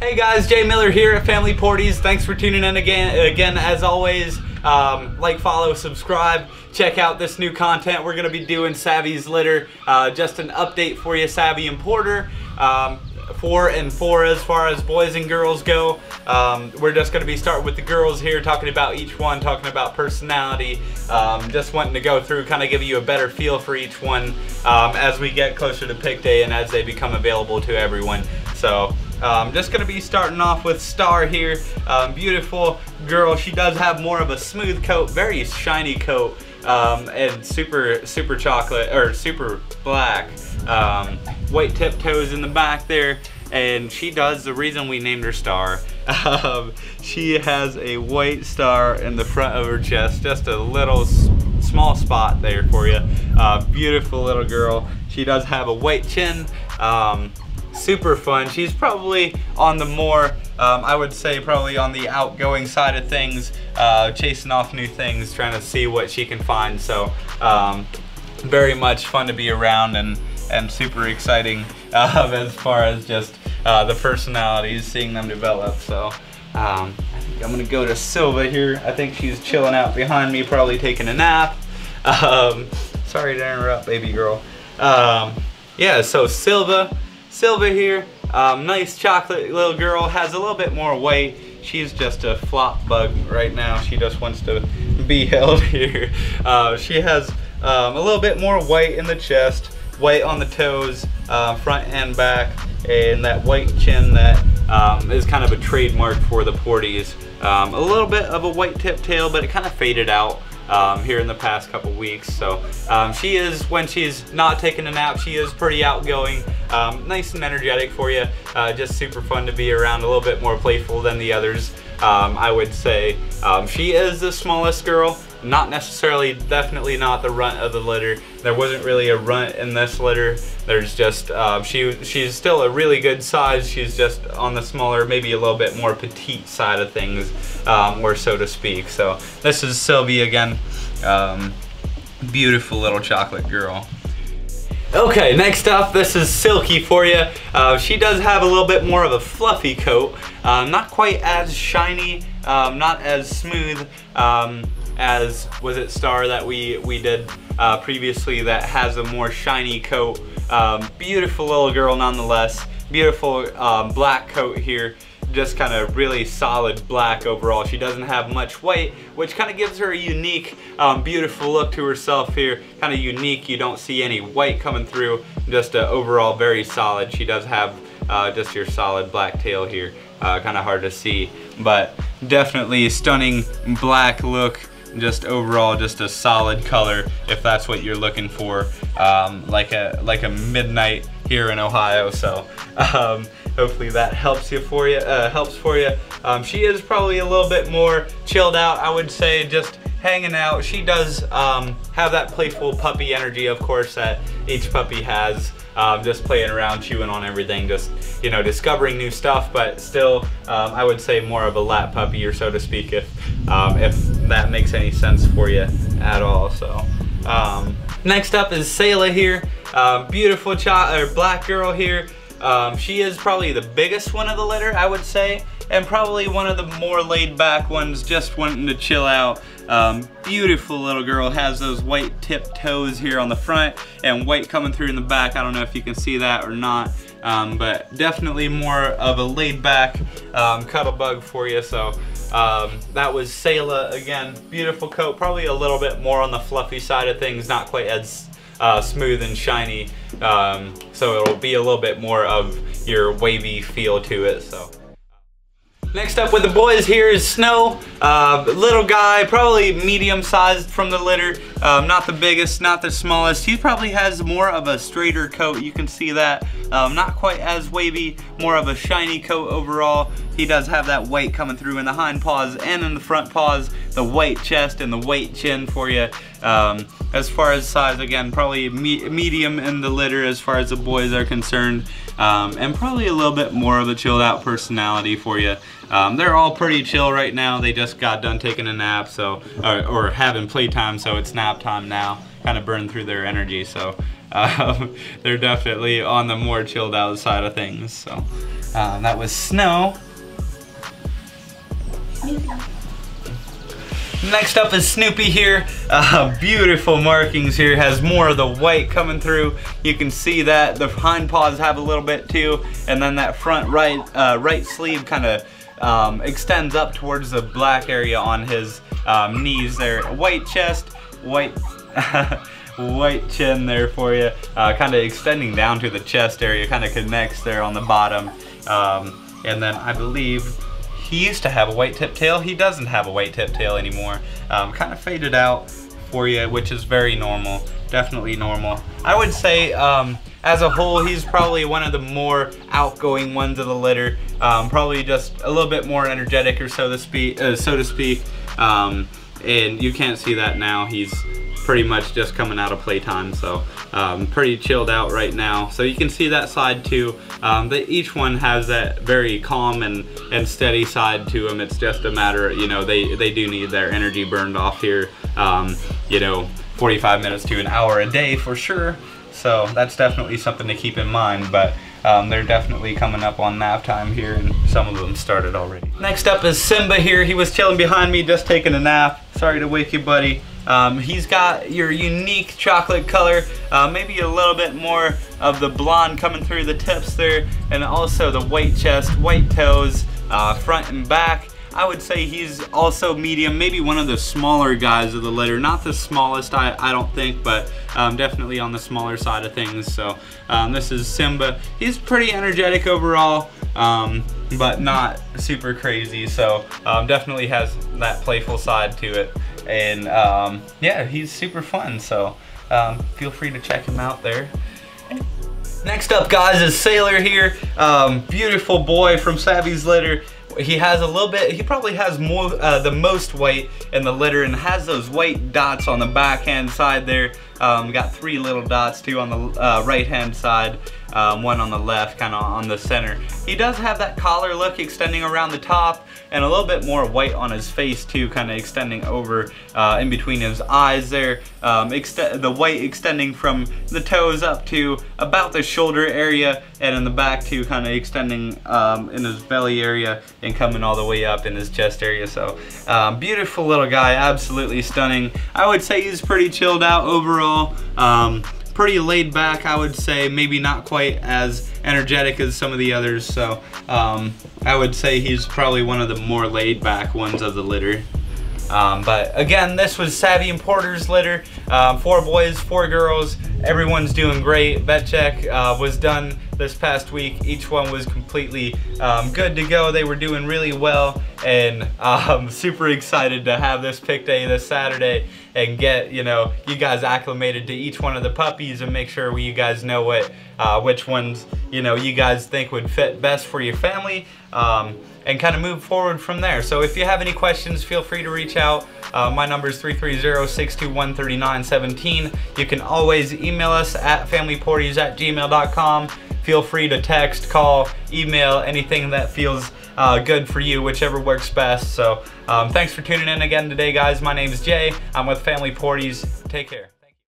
Hey guys, Jay Miller here at Family Porties. Thanks for tuning in again as always. Like, follow, subscribe, check out this new content. We're going to be doing Savvy's litter. Just an update for you, Savvy and Porter. 4 and 4 as far as boys and girls go. We're just going to be starting with the girls here, talking about each one, talking about personality, just wanting to go through, kind of give you a better feel for each one as we get closer to pick day and as they become available to everyone. So just going to be starting off with Star here. Beautiful girl. She does have more of a smooth coat, very shiny coat, and super chocolate, or super black. White tip toes in the back there, and she does, the reason we named her Star, she has a white star in the front of her chest, just a little small spot there for you. Beautiful little girl. She does have a white chin. Super fun. She's probably on the more, I would say probably on the outgoing side of things, chasing off new things, trying to see what she can find. So very much fun to be around and super exciting as far as just the personalities, seeing them develop. So I think I'm gonna go to Silva here. I think she's chilling out behind me, probably taking a nap. Sorry to interrupt, baby girl. Yeah, so Silva here, nice chocolate little girl, has a little bit more weight. She's just a flop bug right now. She just wants to be held here. She has a little bit more white in the chest, white on the toes, front and back, and that white chin that is kind of a trademark for the Porties. A little bit of a white tip tail, but it kind of faded out here in the past couple weeks. So she is, when she's not taking a nap, she is pretty outgoing, nice and energetic for you, just super fun to be around, a little bit more playful than the others. I would say she is the smallest girl, not necessarily, definitely not the runt of the litter. There wasn't really a runt in this litter. There's just, she's still a really good size. She's just on the smaller, maybe a little bit more petite side of things, or so to speak. So this is Sylvie again. Beautiful little chocolate girl. Okay, next up, this is Silky for you. She does have a little bit more of a fluffy coat, not quite as shiny, not as smooth as was it Star that we did previously, that has a more shiny coat. Beautiful little girl nonetheless. Beautiful black coat here. Just kind of really solid black overall. She doesn't have much white, which kind of gives her a unique, beautiful look to herself here. Kind of unique. You don't see any white coming through. Just overall very solid. She does have just your solid black tail here. Kind of hard to see, but definitely stunning black look. Just overall, just a solid color if that's what you're looking for, like a midnight here in Ohio. So hopefully that helps for you. She is probably a little bit more chilled out, I would say, just hanging out. She does have that playful puppy energy, of course, that each puppy has. Just playing around, chewing on everything, just, you know, discovering new stuff, but still, I would say more of a lap puppy, or so to speak, if that makes any sense for you at all. So next up is Sala here. Beautiful black girl here. She is probably the biggest one of the litter, I would say, and probably one of the more laid back ones, just wanting to chill out. Beautiful little girl, has those white tip toes here on the front and white coming through in the back. I don't know if you can see that or not, but definitely more of a laid back cuddle bug for you. So that was Sala again. Beautiful coat, probably a little bit more on the fluffy side of things, not quite as smooth and shiny, so it'll be a little bit more of your wavy feel to it. So next up with the boys here is Snow. Little guy, probably medium sized from the litter, not the biggest, not the smallest. He probably has more of a straighter coat, you can see that. Not quite as wavy, more of a shiny coat overall. He does have that white coming through in the hind paws and in the front paws, the white chest and the white chin for you. As far as size, again, probably medium in the litter as far as the boys are concerned, and probably a little bit more of a chilled out personality for you. They're all pretty chill right now. They just got done taking a nap, so or having playtime, so it's nap time now. Kind of burn through their energy, so they're definitely on the more chilled out side of things. So that was Snow. Next up is Snoopy here. Beautiful markings here. Has more of the white coming through. You can see that the hind paws have a little bit too, and then that front right sleeve kind of extends up towards the black area on his knees there. White chest, white white chin there for you. Kind of extending down to the chest area. Kind of connects there on the bottom, and then I believe he used to have a white tip tail. He doesn't have a white tip tail anymore. Kind of faded out for you, which is very normal. Definitely normal. I would say as a whole, he's probably one of the more outgoing ones of the litter. Probably just a little bit more energetic, or so to speak. And you can't see that now. He's pretty much just coming out of playtime, so pretty chilled out right now. So you can see that side too. Each one has that very calm and steady side to them. It's just a matter, you know, they do need their energy burned off here, you know, 45 minutes to an hour a day for sure. So that's definitely something to keep in mind, but they're definitely coming up on nap time here, and some of them started already. Next up is Simba here. He was chilling behind me, just taking a nap. Sorry to wake you, buddy. He's got your unique chocolate color, maybe a little bit more of the blonde coming through the tips there, and also the white chest, white toes, front and back. I would say he's also medium, maybe one of the smaller guys of the litter. Not the smallest, I don't think, but definitely on the smaller side of things. So this is Simba. He's pretty energetic overall, but not super crazy. So definitely has that playful side to it. And yeah, he's super fun. So feel free to check him out there. Next up, guys, is Sailor here. Beautiful boy from Savey's litter. He has a little bit, he probably has more, the most white in the litter, and has those white dots on the backhand side there. Got 3 little dots too on the right hand side, one on the left, kind of on the center. He does have that collar look extending around the top, and a little bit more white on his face too, kind of extending over in between his eyes there. The white extending from the toes up to about the shoulder area, and in the back too, kind of extending in his belly area and coming all the way up in his chest area. So beautiful little guy, absolutely stunning. I would say he's pretty chilled out overall. Pretty laid back, I would say. Maybe not quite as energetic as some of the others. So I would say he's probably one of the more laid back ones of the litter. But again, this was Savey and Porter's litter. 4 boys, 4 girls. Everyone's doing great. Vet check was done this past week. Each one was completely good to go. They were doing really well, and I'm super excited to have this pick day this Saturday and get, you know, you guys acclimated to each one of the puppies, and make sure you guys know what which ones, you know, you guys think would fit best for your family, and kind of move forward from there. So if you have any questions, feel free to reach out. My number is 330-621-3917. You can always email us at familyporties@gmail.com. Feel free to text, call, email, anything that feels good for you, whichever works best. So thanks for tuning in again today, guys. My name is Jay. I'm with Family Porties. Take care.